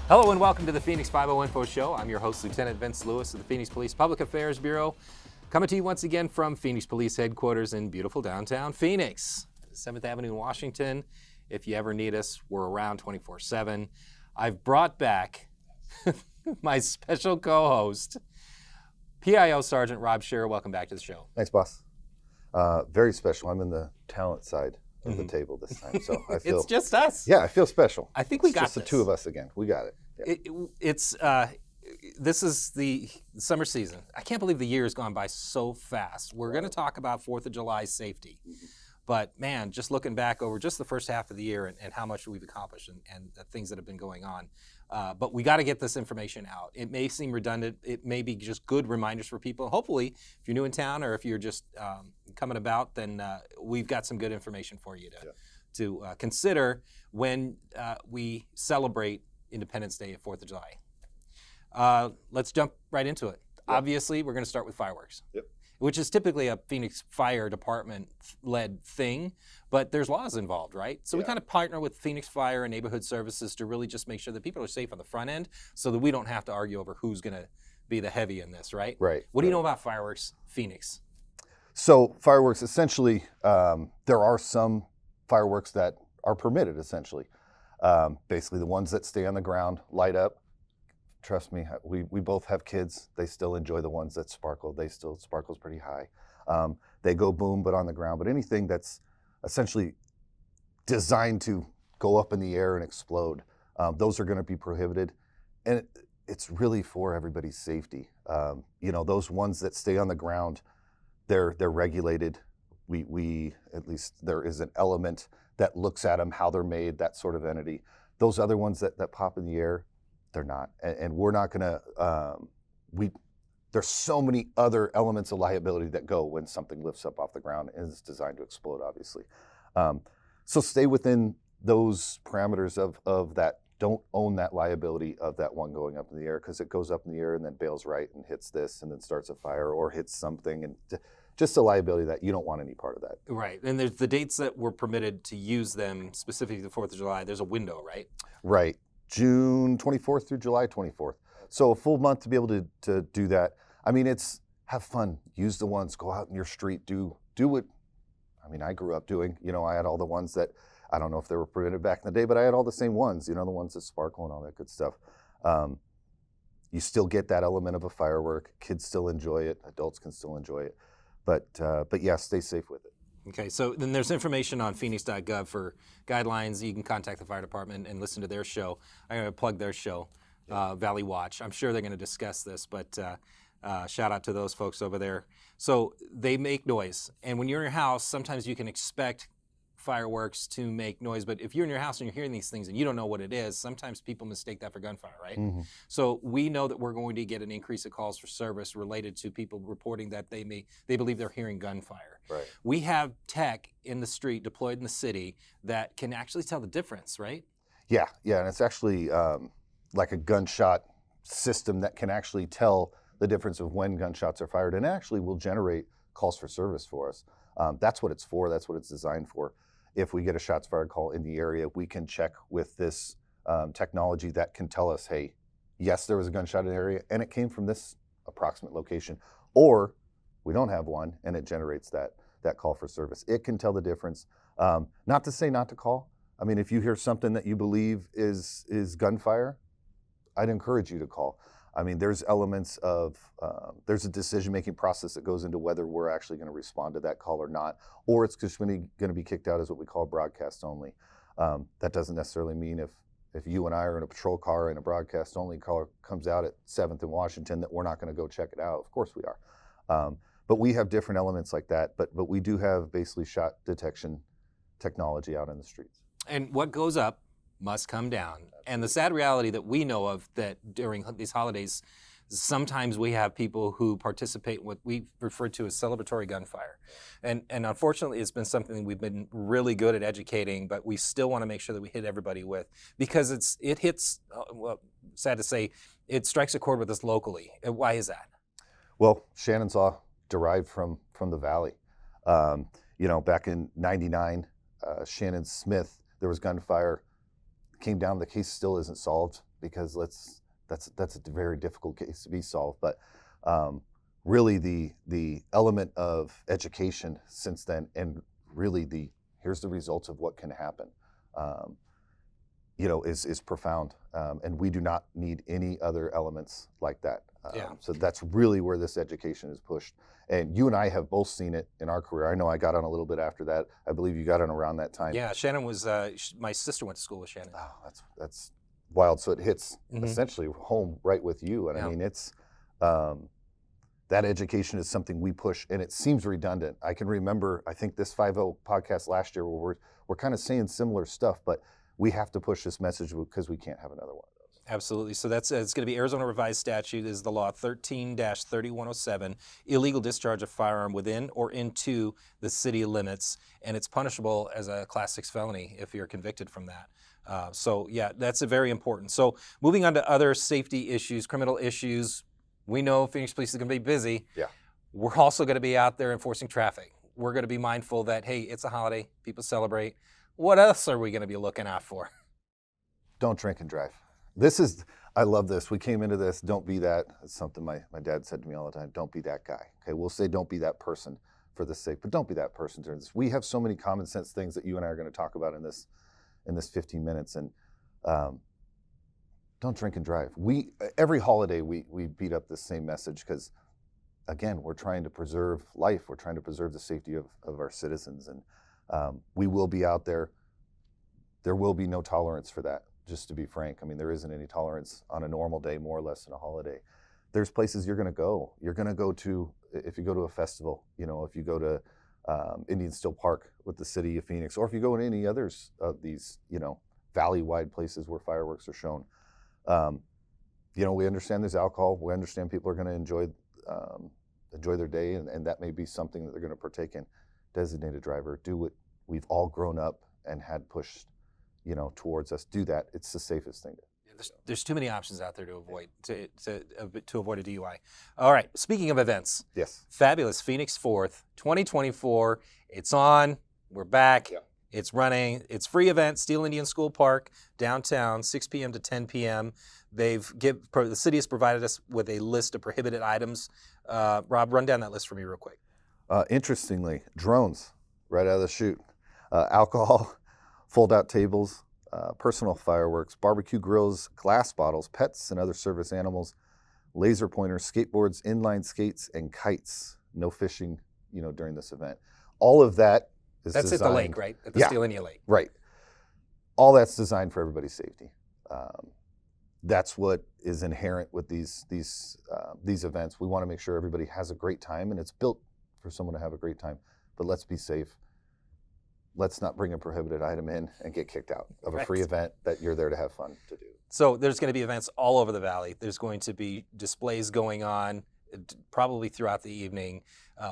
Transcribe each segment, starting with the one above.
Hello and welcome to the Phoenix 5 Info Show. I'm your host, Lieutenant Vince Lewis of the Phoenix Police Public Affairs Bureau, coming to you once again from Phoenix Police Headquarters in beautiful downtown Phoenix, 7th Avenue in Washington. If you ever need us, we're around 24/7. I've brought back my special co-host, PIO Sgt. Rob Scherer. Welcome back to the show. Thanks, boss. Very special. I'm in the talent side of the table this time, so I feel It's just us. Yeah, I feel special. I think we It's got just this. the two of us again. We got it. Yeah. This is the summer season. I can't believe the year has gone by so fast. We're going to talk about 4th of July safety. But man, just looking back over just the first half of the year and how much we've accomplished and the things that have been going on. But we got to get this information out. It may seem redundant. It may be just good reminders for people. Hopefully, if you're new in town or if you're just coming about, then we've got some good information for you to consider when we celebrate Independence Day at 4th of July. Let's jump right into it. Yep. Obviously, we're going to start with fireworks. Yep. Which is typically a Phoenix Fire Department-led thing, but there's laws involved, right? So we kind of partner with Phoenix Fire and Neighborhood Services to really just make sure that people are safe on the front end so that we don't have to argue over who's going to be the heavy in this, right? Right. What do you know about fireworks, Phoenix? So fireworks, essentially, there are some fireworks that are permitted, essentially. Basically, the ones that stay on the ground, light up. Trust me, we both have kids. They still enjoy the ones that sparkle. Sparkle's pretty high. They go boom, but on the ground. But anything that's essentially designed to go up in the air and explode, those are going to be prohibited. And it's really for everybody's safety. Those ones that stay on the ground, they're regulated. We at least there is an element that looks at them, how they're made, that sort of entity. Those other ones that pop in the air, they're not, and we're not going to. There's so many other elements of liability that go when something lifts up off the ground and is designed to explode, obviously. So stay within those parameters of that. Don't own that liability of that one going up in the air, because it goes up in the air and then bails right and hits this and then starts a fire or hits something, and just a liability that you don't want any part of that. Right, and there's the dates that we're permitted to use them, specifically the 4th of July. There's a window, right? Right. June 24th through July 24th. So a full month to be able to do that. I mean, it's have fun. Use the ones. Go out in your street. Do what. I mean, I grew up doing. I had all the ones that I don't know if they were permitted back in the day, but I had all the same ones. The ones that sparkle and all that good stuff. You still get that element of a firework. Kids still enjoy it. Adults can still enjoy it. But yeah, stay safe with it. Okay, so then there's information on phoenix.gov for guidelines. You can contact the fire department and listen to their show. I'm going to plug their show, Valley Watch. I'm sure they're going to discuss this, but shout out to those folks over there. So they make noise, and when you're in your house, sometimes you can expect fireworks to make noise, but if you're in your house and you're hearing these things and you don't know what it is, sometimes people mistake that for gunfire, right? Mm-hmm. So we know that we're going to get an increase of calls for service related to people reporting that they believe they're hearing gunfire. Right. We have tech in the street deployed in the city that can actually tell the difference, right? Yeah, and it's actually like a gunshot system that can actually tell the difference of when gunshots are fired, and actually will generate calls for service for us. That's what it's for. That's what it's designed for. If we get a shots fired call in the area, we can check with this technology that can tell us, hey, yes, there was a gunshot in the area, and it came from this approximate location. Or we don't have one, and it generates that call for service. It can tell the difference. Not to say not to call. I mean, if you hear something that you believe is gunfire, I'd encourage you to call. I mean, there's elements of, there's a decision-making process that goes into whether we're actually going to respond to that call or not, or it's just going to be kicked out as what we call broadcast only. That doesn't necessarily mean if you and I are in a patrol car and a broadcast only call comes out at 7th in Washington that we're not going to go check it out. Of course we are. But we have different elements like that, but we do have basically shot detection technology out in the streets. And what goes up must come down. And the sad reality that we know of that during these holidays, sometimes we have people who participate in what we refer to as celebratory gunfire. And unfortunately, it's been something we've been really good at educating, but we still want to make sure that we hit everybody with, because it hits, well, sad to say, it strikes a chord with us locally. Why is that? Well, Shannon's Law derived from the Valley. Back in '99, Shannon Smith, there was gunfire, came down, the case still isn't solved. because that's a very difficult case to be solved. But really the element of education since then, and really here's the results of what can happen, is profound. And we do not need any other elements like that. So that's really where this education is pushed. And you and I have both seen it in our career. I know I got on a little bit after that. I believe you got on around that time. Yeah, Shannon was, my sister went to school with Shannon. Oh, that's wild. So it hits essentially home right with you. And I mean, it's, that education is something we push, and it seems redundant. I can remember, I think this 5.0 podcast last year where we're kind of saying similar stuff, but we have to push this message because we can't have another one of those. Absolutely. So it's going to be Arizona Revised Statute is the law 13-3107, illegal discharge of firearm within or into the city limits, and it's punishable as a Class 6 felony if you're convicted from that. So yeah, that's a very important. So moving on to other safety issues, criminal issues, we know Phoenix Police is going to be busy. Yeah. We're also going to be out there enforcing traffic. We're going to be mindful that, hey, it's a holiday, people celebrate. What else are we going to be looking out for? Don't drink and drive. I love this. We came into this, don't be that. It's something my dad said to me all the time. Don't be that guy. Okay, we'll say don't be that person for the sake, but don't be that person during this. We have so many common sense things that you and I are going to talk about in this 15 minutes. And don't drink and drive. Every holiday we beat up this same message because, again, we're trying to preserve life. We're trying to preserve the safety of our citizens. And we will be out there. There will be no tolerance for that. Just to be frank, I mean, there isn't any tolerance on a normal day, more or less than a holiday. There's places you're going to go. You're going to go to, if you go to a festival, if you go to Indian Still Park with the city of Phoenix, or if you go to any others of these, valley-wide places where fireworks are shown. We understand there's alcohol. We understand people are going to enjoy their day, and that may be something that they're going to partake in. Designated driver, do what we've all grown up and had pushed towards us. Do that. It's the safest thing. There's too many options out there to avoid to avoid a DUI. All right. Speaking of events, yes, fabulous Phoenix 4th, 2024. It's on. We're back. Yeah. It's running. It's free event. Steel Indian School Park downtown, 6 p.m. to 10 p.m. The city has provided us with a list of prohibited items. Rob, run down that list for me real quick. Interestingly, drones right out of the chute, alcohol. Fold-out tables, personal fireworks, barbecue grills, glass bottles, pets and other service animals, laser pointers, skateboards, inline skates, and kites. No fishing, during this event. All of that is That's designed, at the lake, right? At the Steel Indian Lake. Right. All that's designed for everybody's safety. That's what is inherent with these events. We want to make sure everybody has a great time, and it's built for someone to have a great time. But let's be safe. Let's not bring a prohibited item in and get kicked out of a free event that you're there to have fun to do. So there's going to be events all over the valley. There's going to be displays going on probably throughout the evening.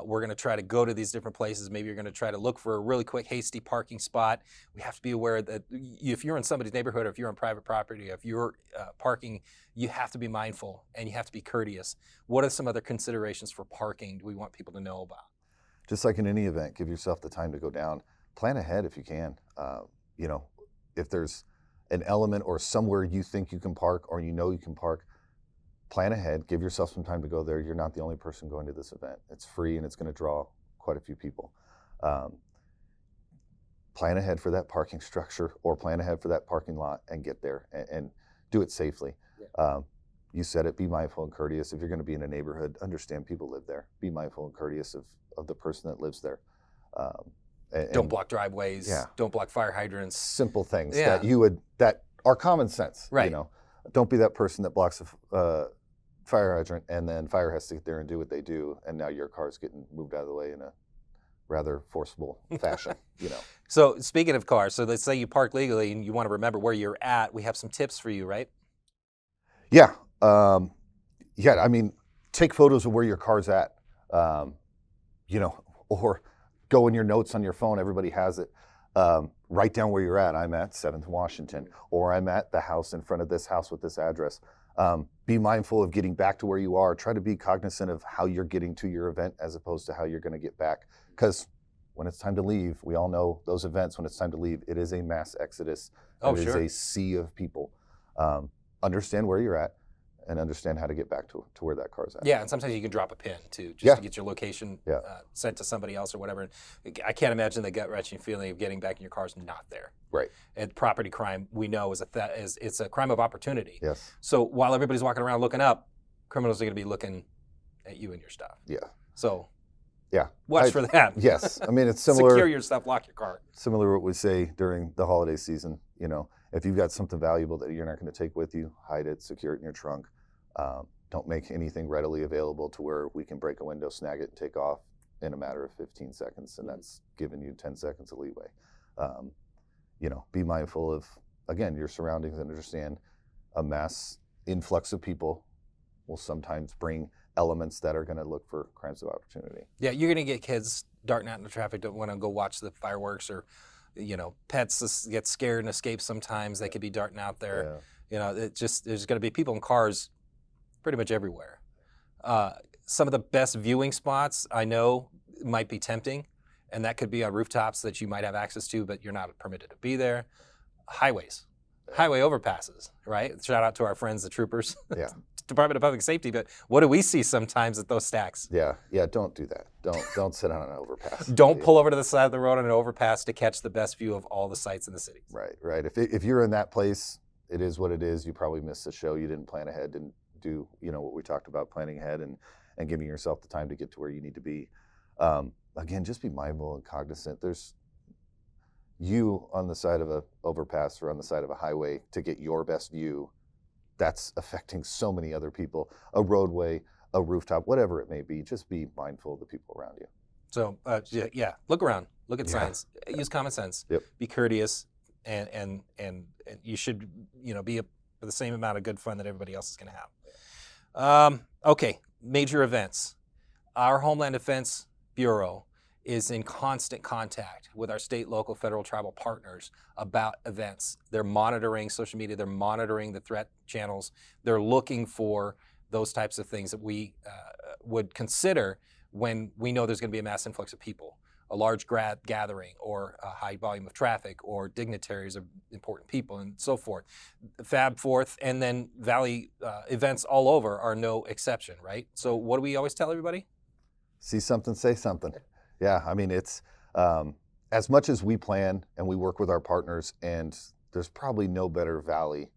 We're going to try to go to these different places. Maybe you're going to try to look for a really quick, hasty parking spot. We have to be aware that if you're in somebody's neighborhood, or if you're on private property, if you're parking, you have to be mindful and you have to be courteous. What are some other considerations for parking do we want people to know about? Just like in any event, give yourself the time to go down. Plan ahead if you can. If there's an element or somewhere you think you can park or you can park, plan ahead. Give yourself some time to go there. You're not the only person going to this event. It's free and it's going to draw quite a few people. Plan ahead for that parking structure or plan ahead for that parking lot and get there and do it safely. Yeah. You said it, be mindful and courteous. If you're going to be in a neighborhood, understand people live there. Be mindful and courteous of the person that lives there. Don't block driveways. Yeah. Don't block fire hydrants. Simple things that are common sense. Right. Don't be that person that blocks a fire hydrant and then fire has to get there and do what they do, and now your car's getting moved out of the way in a rather forcible fashion. So speaking of cars, so let's say you park legally and you want to remember where you're at. We have some tips for you, right? Yeah. I mean, take photos of where your car's at. Or go in your notes on your phone. Everybody has it. Write down where you're at. I'm at 7th Washington, or I'm at the house in front of this house with this address. Be mindful of getting back to where you are. Try to be cognizant of how you're getting to your event as opposed to how you're going to get back. Because when it's time to leave, we all know those events, when it's time to leave, it is a mass exodus. It is a sea of people. understand where you're at and understand how to get back to where that car's at. Yeah, and sometimes you can drop a pin too, just Yeah. to get your location Yeah. sent to somebody else or whatever. I can't imagine the gut-wrenching feeling of getting back in your car's not there. Right. And property crime, we know, it's a crime of opportunity. Yes. So while everybody's walking around looking up, criminals are going to be looking at you and your stuff. Yeah. So Yeah. watch for that. Yes. I mean, it's similar. Secure your stuff, lock your car. Similar to what we say during the holiday season. You know, if you've got something valuable that you're not going to take with you, hide it, secure it in your trunk. Don't make anything readily available to where we can break a window, snag it, and take off in a matter of 15 seconds, and that's giving you 10 seconds of leeway. You know, be mindful of, again, your surroundings and understand a mass influx of people will sometimes bring elements that are going to look for crimes of opportunity. Yeah, you're going to get kids darting out in the traffic, don't want to go watch the fireworks, or, you know, pets get scared and escape sometimes. They could be darting out there. Yeah. You know, there's going to be people in cars pretty much everywhere. Some of the best viewing spots I know might be tempting, and that could be on rooftops that you might have access to, but you're not permitted to be there. Highways, highway overpasses, right? Shout out to our friends, the troopers, Yeah. Department of Public Safety. But what do we see sometimes at those stacks? Yeah. Don't do that. Don't sit on an overpass. Don't pull over to the side of the road on an overpass to catch the best view of all the sights in the city. Right. If you're in that place, it is what it is. You probably missed the show. You didn't plan ahead, didn't do, you know, what we talked about, planning ahead and giving yourself the time to get to where you need to be. Again, just be mindful and cognizant. There's you on the side of a overpass or on the side of a highway to get your best view. That's affecting so many other people. A roadway, a rooftop, whatever it may be. Just be mindful of the people around you. So yeah, look around, look at Yeah. signs, use common sense, Yep. be courteous, and you should, you know, be for the same amount of good fun that everybody else is going to have. Okay, major events. Our Homeland Defense Bureau is in constant contact with our state, local, federal, tribal partners about events. They're monitoring social media. They're monitoring the threat channels. They're looking for those types of things that we would consider when we know there's going to be a mass influx of people, a large gathering, or a high volume of traffic, or dignitaries of important people, and so forth. Fab Fourth and then Valley events all over are no exception, right? So what do we always tell everybody? See something, say something. Yeah, I mean, it's as much as we plan and we work with our partners, and there's probably no better Valley.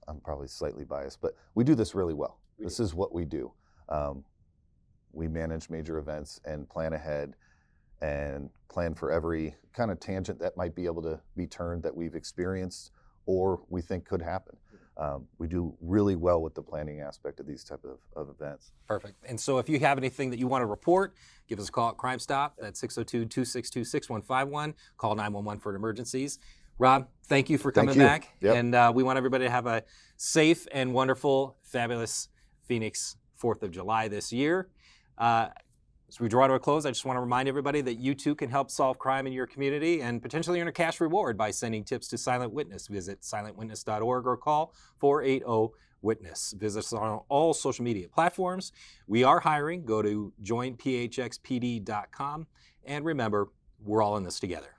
I'm probably slightly biased, but we do this really well. This is what we do. We manage major events and plan ahead and plan for every kind of tangent that might be able to be turned that we've experienced or we think could happen. We do really well with the planning aspect of these type of events. Perfect. And so if you have anything that you want to report, give us a call at Crime Stop at 602-262-6151. Call 911 for emergencies. Rob, thank you for coming back. Yep. And we want everybody to have a safe and wonderful, fabulous Phoenix 4th of July this year. As we draw to a close, I just want to remind everybody that you too can help solve crime in your community and potentially earn a cash reward by sending tips to Silent Witness. Visit silentwitness.org or call 480-WITNESS. Visit us on all social media platforms. We are hiring. Go to joinphxpd.com. And remember, we're all in this together.